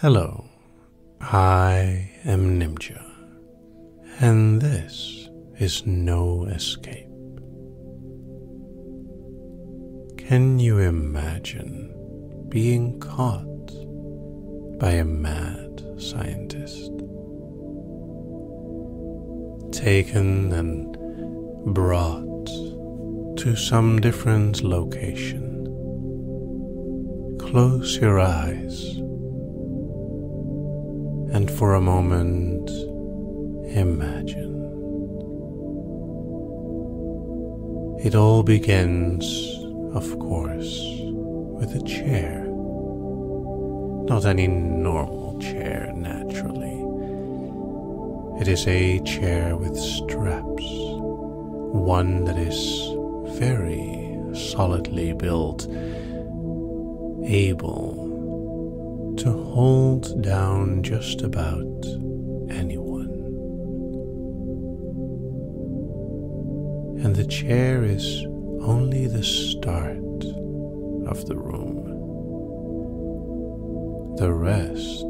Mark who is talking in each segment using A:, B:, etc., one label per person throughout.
A: Hello, I am Nimja, and this is No Escape. Can you imagine being caught by a mad scientist? Taken and brought to some different location. Close your eyes and for a moment imagine. It all begins, of course, with a chair. Not any normal chair, naturally. It is a chair with straps, one that is very solidly built, able to hold down just about anyone. And the chair is only the start of the room. The rest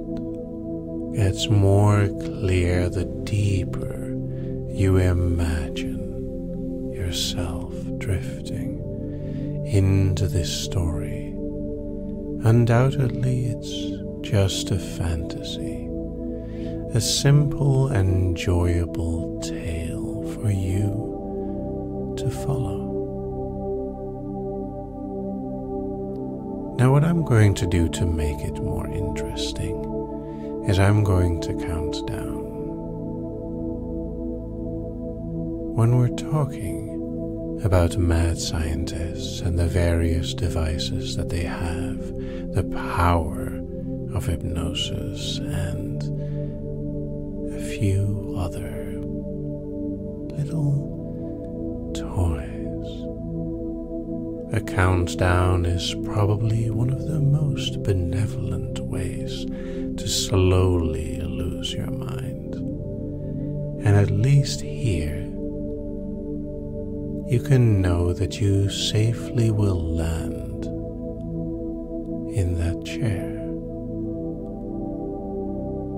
A: gets more clear the deeper you imagine yourself drifting into this story. Undoubtedly, it's just a fantasy, a simple and enjoyable tale for you to follow. Now, what I'm going to do to make it more interesting is I'm going to count down. When we're talking about mad scientists and the various devices that they have, the power of hypnosis, and a few other little toys, a countdown is probably one of the most benevolent ways to slowly lose your mind. And at least here, you can know that you safely will land in that chair,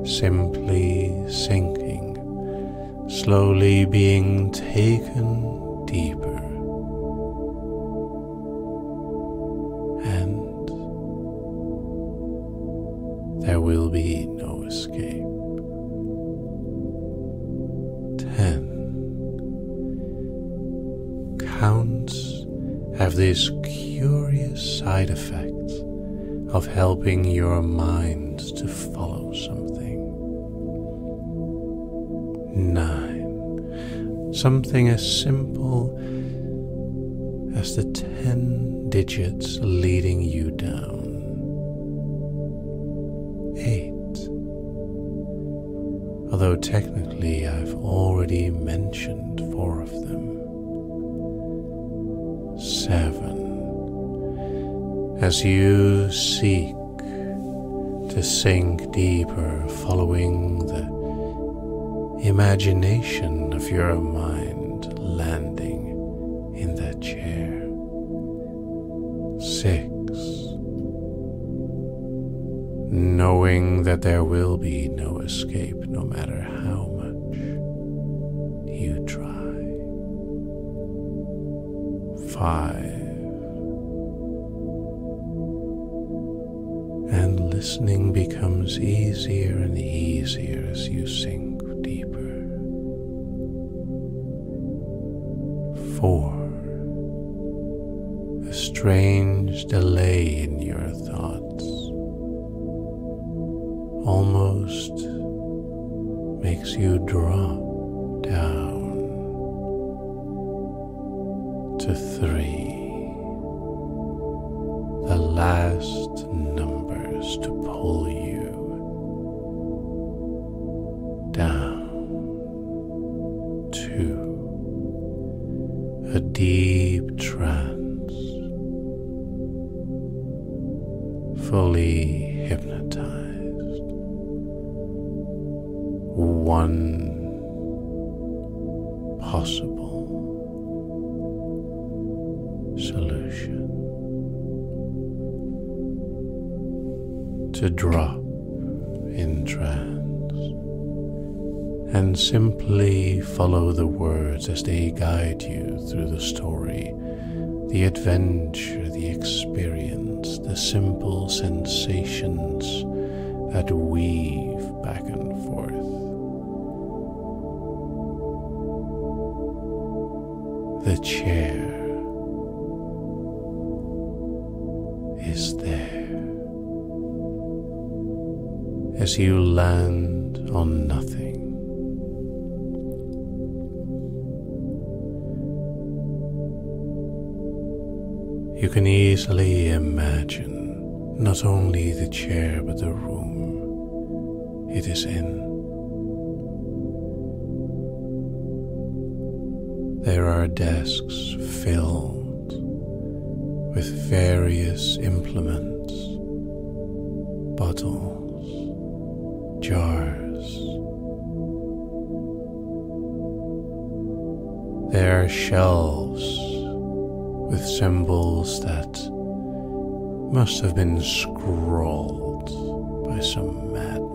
A: simply sinking, slowly being taken deeper, and there will be no escape. 10. Counts have this curious side effect of helping your mind to follow something. 9. Something as simple as the 10 digits leading you down. 8. Although technically I've already mentioned 4 of them. 7. As you seek to sink deeper, following the imagination of your mind landing in that chair. 6. Knowing that there will be no escape no matter how much you try. 5. And listening becomes easier and easier as you sink deeper. 4. A strange delay in your thoughts almost makes you drop down to 3. The last numbers to pull you down to a deep trance, fully hypnotized. 1 possible solution: to drop in trance and simply follow the words as they guide you through the story, the adventure, the experience, the simple sensations that weave back and forth. The chair is there as you land on nothing. You can easily imagine not only the chair but the room it is in. There are desks filled with various implements, bottles, jars. There are shelves with symbols that must have been scrawled by some madman.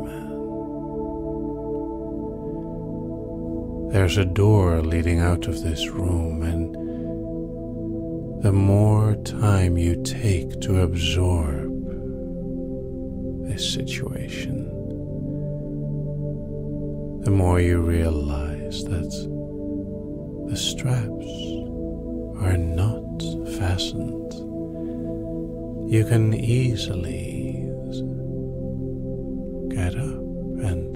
A: There's a door leading out of this room, and the more time you take to absorb this situation, the more you realize that the straps are not fastened. You can easily get up and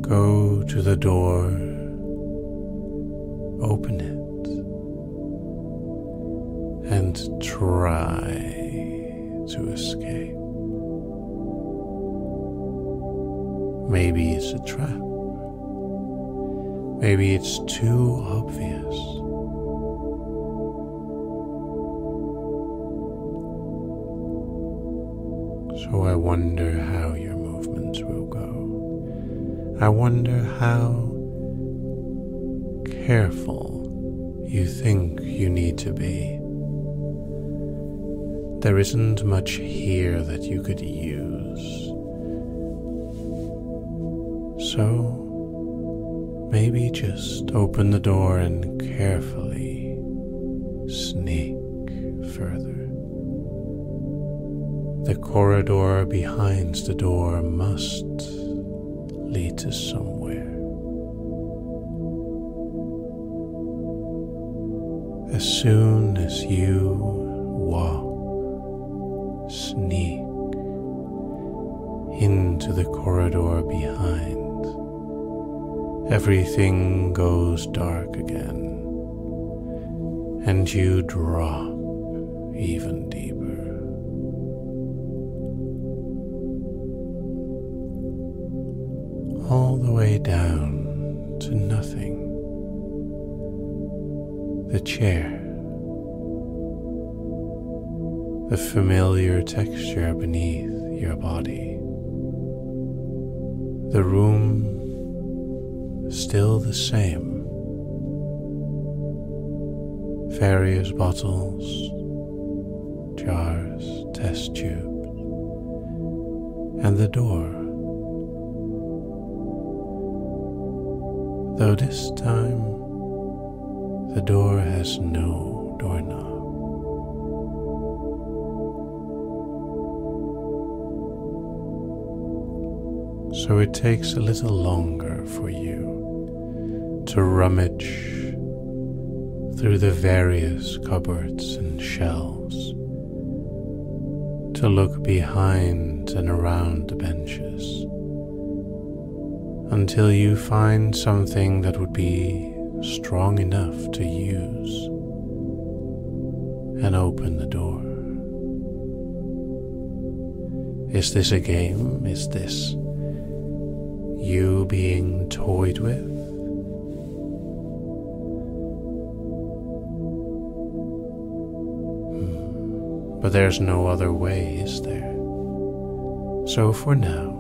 A: go to the door, open it, and try to escape. Maybe it's a trap. Maybe it's too obvious. So I wonder how your movements will go. I wonder how careful you think you need to be. There isn't much here that you could use. So maybe just open the door and carefully sneak further. The corridor behind the door must lead to somewhere. As soon as you walk, sneak into the corridor behind, everything goes dark again, and you drop even deeper. All the way down to nothing. The chair, the familiar texture beneath your body, the room still the same, various bottles, jars, test tubes, and the door. Though this time the door has no doorknob. So it takes a little longer for you to rummage through the various cupboards and shelves, to look behind and around the benches, until you find something that would be strong enough to use, and open the door. Is this a game? Is this you being toyed with? But there's no other way, is there? So for now,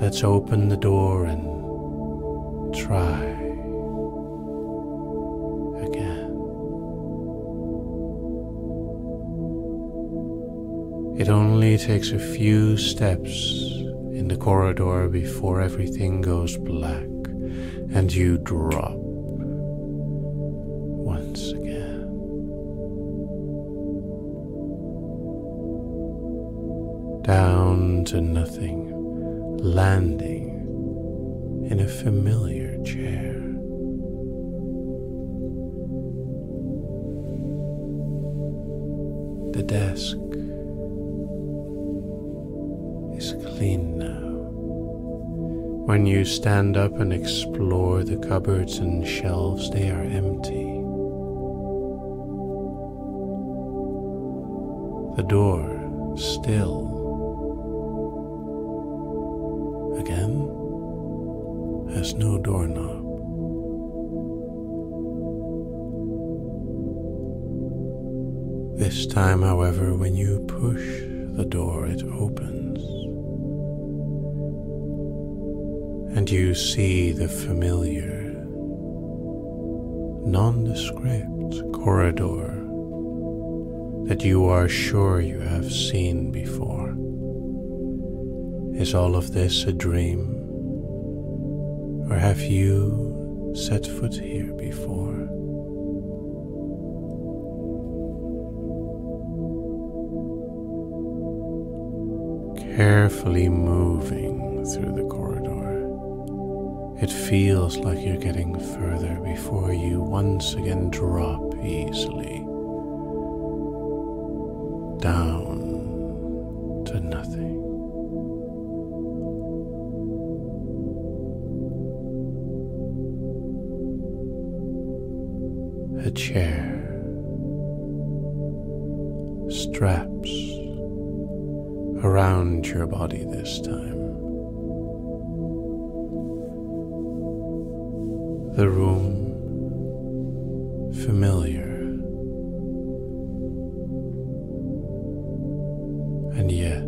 A: let's open the door and try again. It only takes a few steps in the corridor before everything goes black and you drop once again. Down to nothing, landing in a familiar chair. The desk is clean now. When you stand up and explore the cupboards and shelves, they are empty. The door still. Again, has no doorknob. This time, however, when you push the door, it opens, and you see the familiar, nondescript corridor that you are sure you have seen before. Is all of this a dream, or have you set foot here before? Carefully moving through the corridor, it feels like you're getting further before you once again drop easily down to nothing. A chair, straps around your body this time. The room familiar, and yet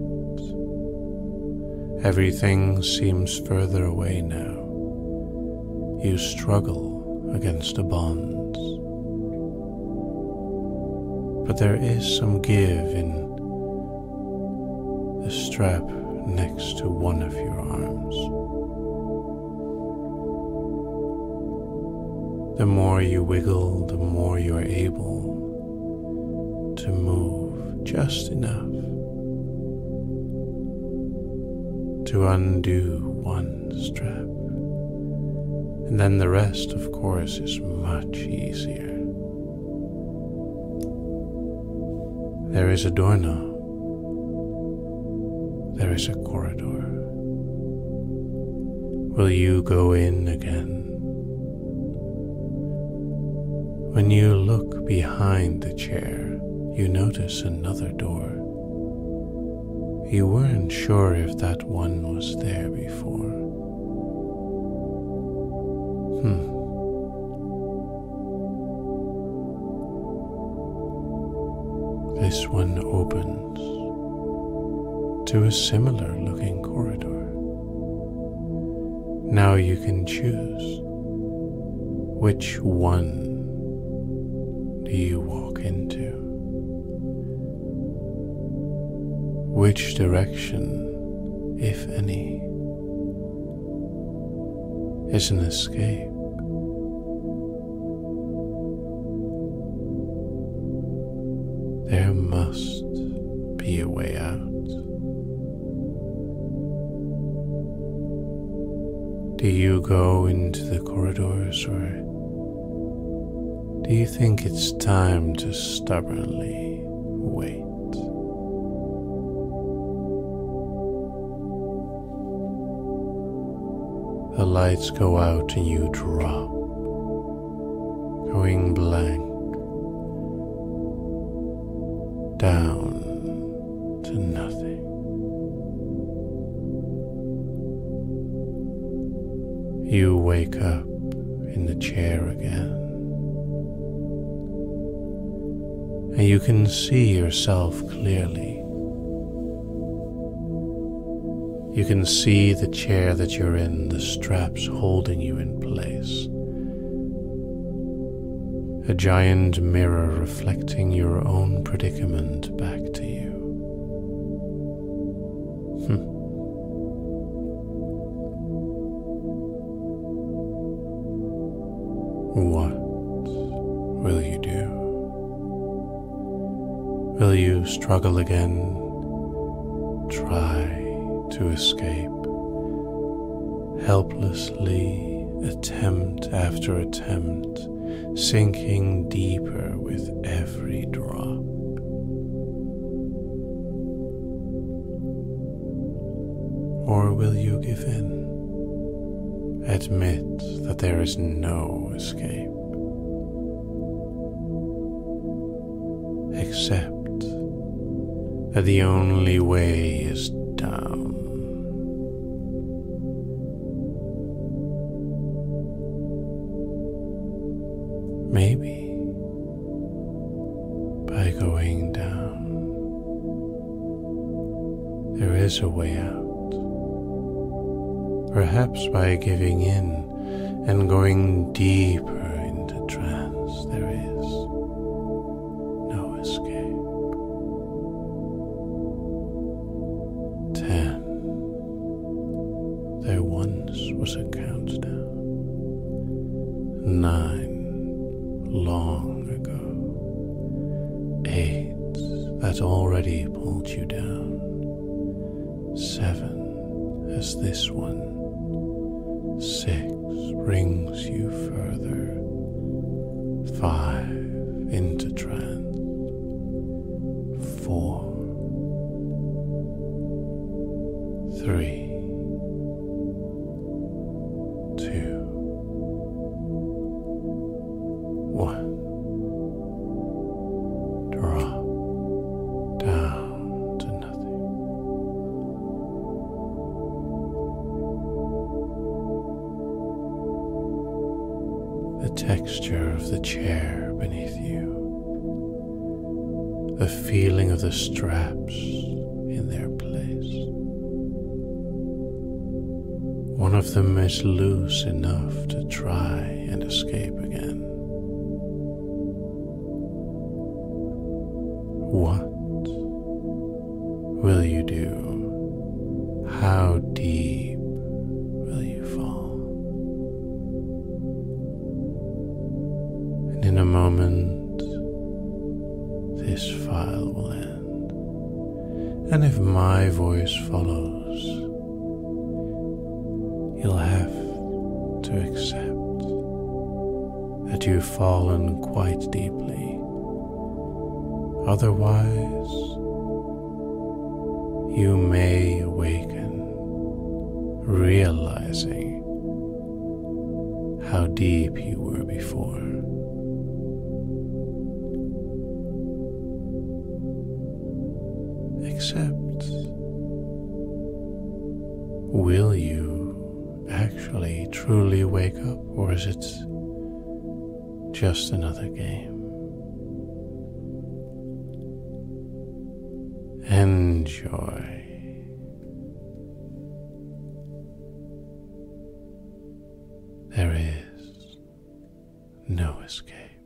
A: everything seems further away now. You struggle against the bonds, but there is some give in the strap next to one of your arms. The more you wiggle, the more you are able to move just enough to undo one strap. And then the rest, of course, is much easier. There is a doorknob. There is a corridor. Will you go in again? When you look behind the chair, you notice another door. You weren't sure if that one was there before. This one opens to a similar looking corridor. Now you can choose. Which one do you walk into? Which direction, if any, is an escape? There must be a way out. Do you go into the corridors, or do you think it's time to stubbornly wait? The lights go out and you drop, going blank, down to nothing. You wake up in the chair again, and you can see yourself clearly. You can see the chair that you're in, the straps holding you in place. A giant mirror reflecting your own predicament back to you. What will you do? Will you struggle again? Try to escape? Helplessly, attempt after attempt, sinking deeper with every drop? Or will you give in? Admit that there is no escape. Accept that the only way is down. Maybe by going down, there is a way out. Perhaps by giving in and going deeper into trance, there is no escape. 10. There once was a countdown. 9. Long ago. 8. That already pulled you down. 7. As this one. 6 brings you further. 5 into trance. 4 3 2 1. Drop down to nothing. The texture of the chair beneath you, the feeling of the straps in their place. One of them is loose enough to try and escape again. What will you do? How deep will you fall? And in a moment, this file will end. And if my voice follows, you'll have to accept that you've fallen quite deeply. Otherwise, you may awaken, realizing how deep you were before. Except, will you actually truly wake up, or is it just another game? Enjoy. There is no escape.